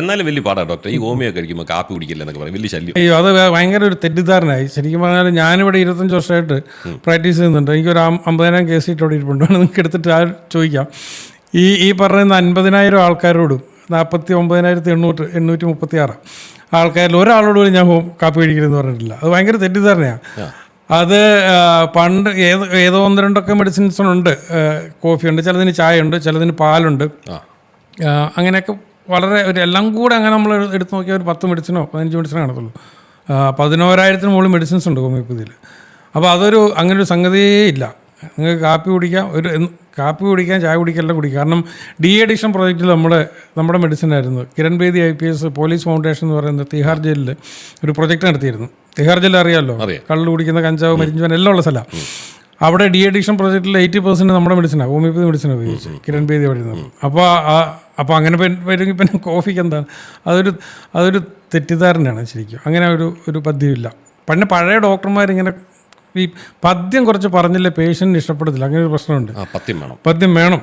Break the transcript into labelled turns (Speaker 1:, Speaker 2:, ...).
Speaker 1: എന്നാലും വലിയ പാടാ ഡോക്ടർ. ഈ ഹോമിയോ കഴിക്കുമ്പോൾ കാപ്പി കുടിക്കില്ല എന്നൊക്കെ പറയും, വലിയ ശല്യം.
Speaker 2: അയ്യോ, അത് ഭയങ്കര ഒരു തെറ്റിദ്ധാരണയായി. ശരിക്കും പറഞ്ഞാൽ ഞാനിവിടെ 25 വർഷമായിട്ട് പ്രാക്ടീസ് ചെയ്യുന്നുണ്ട്. എനിക്കൊരു 50,000 കേസ് ഷീറ്റ് അവിടെ ഇരിപ്പുണ്ട്. നിങ്ങൾക്ക് എടുത്തിട്ട് ചോദിക്കാം. ഈ പറയുന്ന 50,000 ആൾക്കാരോടും 49,836 ആൾക്കാരിൽ ഒരാളോട് പോലും ഞാൻ കാപ്പി കഴിക്കരുതെന്ന് പറഞ്ഞിട്ടില്ല. അത് ഭയങ്കര തെറ്റിദ്ധാരണയാണ്. അത് പണ്ട് ഏതോ 1-2 മെഡിസിൻസുണ്ട്. കോഫിയുണ്ട്, ചിലതിന് ചായയുണ്ട്, ചിലതിന് പാലുണ്ട്. അങ്ങനെയൊക്കെ വളരെ എല്ലാം കൂടെ അങ്ങനെ നമ്മൾ എടുത്ത് നോക്കിയാൽ ഒരു 10 മെഡിസിനോ 15 മെഡിസിനോ കാണത്തുള്ളൂ. 11,000-ന് മുകളിൽ മെഡിസിൻസ് ഉണ്ട് ഹോമിയോപ്പതിയിൽ. അപ്പോൾ അങ്ങനെ ഒരു സംഗതിയേ ഇല്ല. നിങ്ങൾക്ക് കാപ്പി കുടിക്കാം, ചായ കുടിക്കാം, എല്ലാം കുടിക്കാം. കാരണം ഡി അഡിക്ഷൻ പ്രോജക്റ്റിൽ നമ്മുടെ മെഡിസിൻ ആയിരുന്നു. Kiran Bedi IPS police foundation എന്ന് പറയുന്ന തിഹാർ ജയിലിൽ ഒരു പ്രൊജക്റ്റ് നടത്തിയിരുന്നു. തിഹാർ ജയിൽ അറിയാമല്ലോ, കള്ള് കുടിക്കുന്ന, കഞ്ചാവ്, മരിഞ്ചവൻ എല്ലാം ഉള്ള സ്ഥലമാണ്. അവിടെ ഡി അഡിക്ഷൻ പ്രോജക്റ്റിൽ 80% നമ്മുടെ മെഡിസിനാണ്, ഹോമിയോപ്പതി മെഡിസിനാണ് ഉപയോഗിച്ച് കിരൺ ബേദി പഠിക്കുന്നത്. അപ്പോൾ അങ്ങനെ വരുമെങ്കിൽ പിന്നെ കോഫിക്ക് എന്താണ്? അതൊരു തെറ്റിദ്ധാരണയാണ് ശരിക്കും. അങ്ങനെ ഒരു പദ്യമില്ല. പഴയ ഡോക്ടർമാരിങ്ങനെ ഈ പദ്യം കുറച്ച് പറഞ്ഞില്ലേ പേഷ്യൻറ്റിന് ഇഷ്ടപ്പെടത്തില്ല. അങ്ങനെ ഒരു പ്രശ്നമുണ്ട്.
Speaker 1: പദ്യം വേണം.